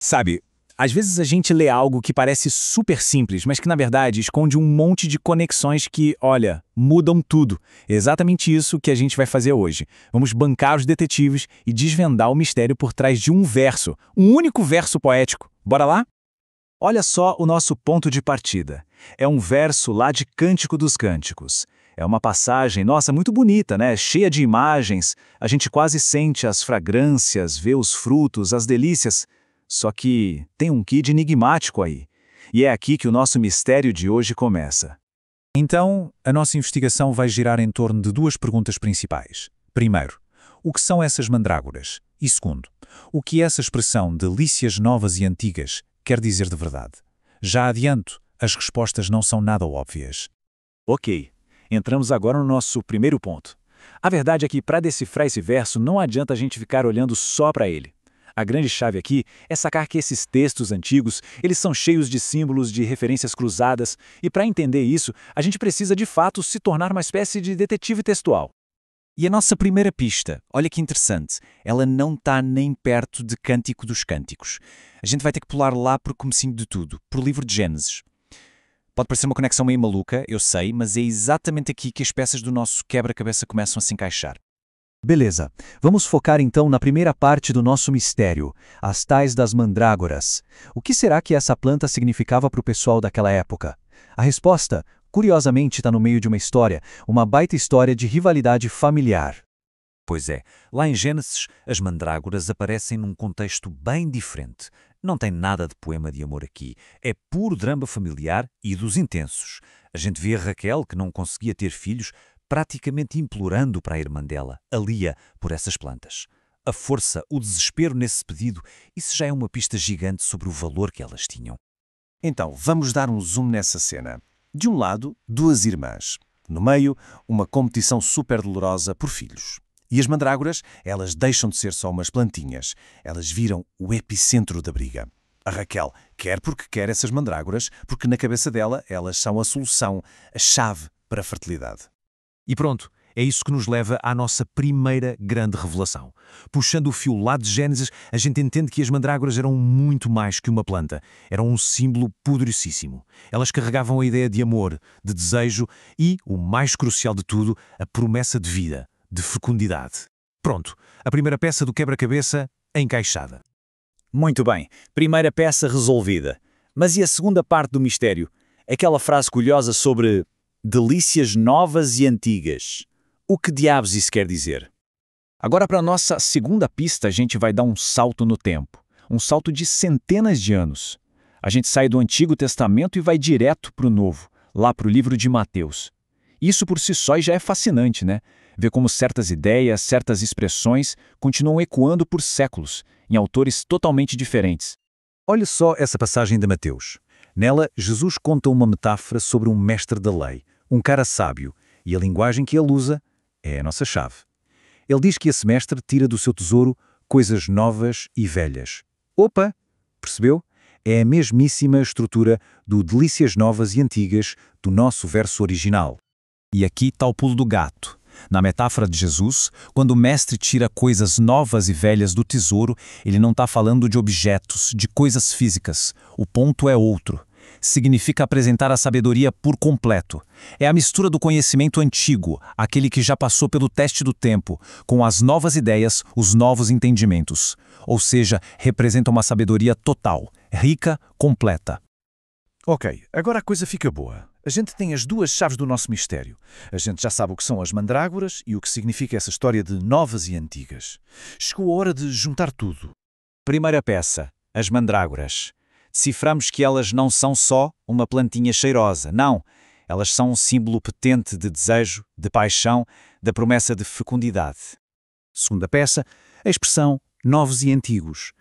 Sabe, às vezes a gente lê algo que parece super simples, mas que na verdade esconde um monte de conexões que, olha, mudam tudo. É exatamente isso que a gente vai fazer hoje. Vamos bancar os detetives e desvendar o mistério por trás de um verso, um único verso poético. Bora lá? Olha só o nosso ponto de partida. É um verso lá de Cântico dos Cânticos. É uma passagem, nossa, muito bonita, né? Cheia de imagens. A gente quase sente as fragrâncias, vê os frutos, as delícias. Só que tem um quid enigmático aí. E é aqui que o nosso mistério de hoje começa. Então, a nossa investigação vai girar em torno de duas perguntas principais. Primeiro, o que são essas mandrágoras? E segundo, o que essa expressão delícias novas e antigas quer dizer de verdade? Já adianto, as respostas não são nada óbvias. Ok, entramos agora no nosso primeiro ponto. A verdade é que para decifrar esse verso não adianta a gente ficar olhando só para ele. A grande chave aqui é sacar que esses textos antigos, eles são cheios de símbolos, de referências cruzadas, e para entender isso, a gente precisa de fato se tornar uma espécie de detetive textual. E a nossa primeira pista, olha que interessante, ela não está nem perto de Cântico dos Cânticos. A gente vai ter que pular lá por comecinho de tudo, por livro de Gênesis. Pode parecer uma conexão meio maluca, eu sei, mas é exatamente aqui que as peças do nosso quebra-cabeça começam a se encaixar. Beleza, vamos focar então na primeira parte do nosso mistério, as tais das mandrágoras. O que será que essa planta significava para o pessoal daquela época? A resposta, curiosamente, está no meio de uma baita história de rivalidade familiar. Pois é, lá em Gênesis, as mandrágoras aparecem num contexto bem diferente. Não tem nada de poema de amor aqui. É puro drama familiar e dos intensos. A gente vê a Raquel, que não conseguia ter filhos, praticamente implorando para a irmã dela, a Lia, por essas plantas. A força, o desespero nesse pedido, isso já é uma pista gigante sobre o valor que elas tinham. Então, vamos dar um zoom nessa cena. De um lado, duas irmãs. No meio, uma competição super dolorosa por filhos. E as mandrágoras, elas deixam de ser só umas plantinhas. Elas viram o epicentro da briga. A Raquel quer porque quer essas mandrágoras, porque na cabeça dela elas são a solução, a chave para a fertilidade. E pronto, é isso que nos leva à nossa primeira grande revelação. Puxando o fio lá de Gênesis, a gente entende que as mandrágoras eram muito mais que uma planta. Eram um símbolo poderosíssimo. Elas carregavam a ideia de amor, de desejo e, o mais crucial de tudo, a promessa de vida, de fecundidade. Pronto, a primeira peça do quebra-cabeça encaixada. Muito bem, primeira peça resolvida. Mas e a segunda parte do mistério? Aquela frase curiosa sobre delícias novas e antigas. O que diabos isso quer dizer? Agora, para a nossa segunda pista, a gente vai dar um salto no tempo. Um salto de centenas de anos. A gente sai do Antigo Testamento e vai direto para o Novo, lá para o livro de Mateus. Isso por si só já é fascinante, né? Ver como certas ideias, certas expressões continuam ecoando por séculos, em autores totalmente diferentes. Olha só essa passagem de Mateus. Nela, Jesus conta uma metáfora sobre um mestre da lei, um cara sábio, e a linguagem que ele usa é a nossa chave. Ele diz que esse mestre tira do seu tesouro coisas novas e velhas. Opa! Percebeu? É a mesmíssima estrutura do delícias novas e antigas do nosso verso original. E aqui está o pulo do gato. Na metáfora de Jesus, quando o mestre tira coisas novas e velhas do tesouro, ele não está falando de objetos, de coisas físicas. O ponto é outro. Significa apresentar a sabedoria por completo. É a mistura do conhecimento antigo, aquele que já passou pelo teste do tempo, com as novas ideias, os novos entendimentos. Ou seja, representa uma sabedoria total, rica, completa. Ok, agora a coisa fica boa. A gente tem as duas chaves do nosso mistério. A gente já sabe o que são as mandrágoras e o que significa essa história de novas e antigas. Chegou a hora de juntar tudo. Primeira peça, as mandrágoras. Deciframos que elas não são só uma plantinha cheirosa, não. Elas são um símbolo potente de desejo, de paixão, da promessa de fecundidade. Segunda peça, a expressão novos e antigos.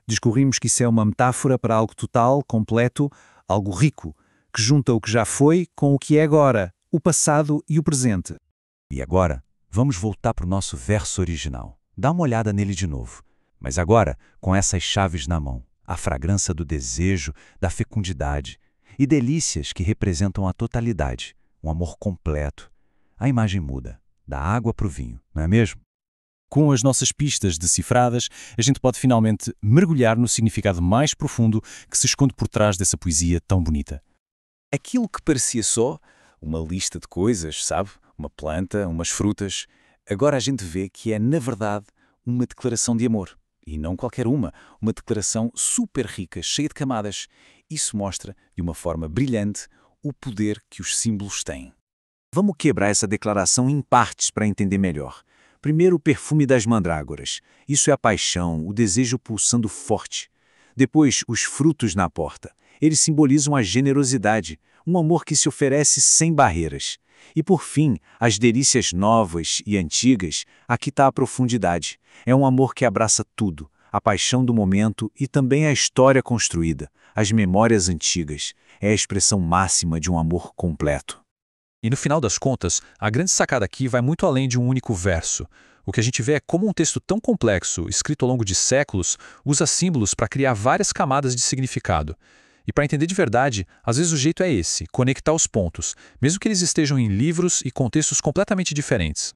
Descobrimos que isso é uma metáfora para algo total, completo, algo rico, que junta o que já foi com o que é agora, o passado e o presente. E agora, vamos voltar para o nosso verso original. Dá uma olhada nele de novo. Mas agora, com essas chaves na mão. A fragrância do desejo, da fecundidade e delícias que representam a totalidade, um amor completo. A imagem muda, da água para o vinho, não é mesmo? Com as nossas pistas decifradas, a gente pode finalmente mergulhar no significado mais profundo que se esconde por trás dessa poesia tão bonita. Aquilo que parecia só uma lista de coisas, sabe? Uma planta, umas frutas. Agora a gente vê que é, na verdade, uma declaração de amor. E não qualquer uma declaração super rica, cheia de camadas. Isso mostra, de uma forma brilhante, o poder que os símbolos têm. Vamos quebrar essa declaração em partes para entender melhor. Primeiro, o perfume das mandrágoras. Isso é a paixão, o desejo pulsando forte. Depois, os frutos na porta. Eles simbolizam a generosidade, um amor que se oferece sem barreiras. E por fim, as delícias novas e antigas, aqui está a profundidade. É um amor que abraça tudo, a paixão do momento e também a história construída, as memórias antigas. É a expressão máxima de um amor completo. E no final das contas, a grande sacada aqui vai muito além de um único verso. O que a gente vê é como um texto tão complexo, escrito ao longo de séculos, usa símbolos para criar várias camadas de significado. E para entender de verdade, às vezes o jeito é esse, conectar os pontos, mesmo que eles estejam em livros e contextos completamente diferentes.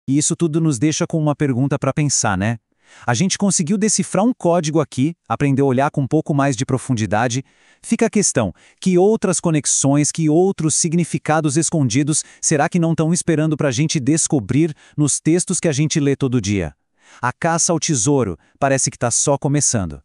E isso tudo nos deixa com uma pergunta para pensar, né? A gente conseguiu decifrar um código aqui, aprender a olhar com um pouco mais de profundidade. Fica a questão, que outras conexões, que outros significados escondidos será que não estão esperando para a gente descobrir nos textos que a gente lê todo dia? A caça ao tesouro parece que está só começando.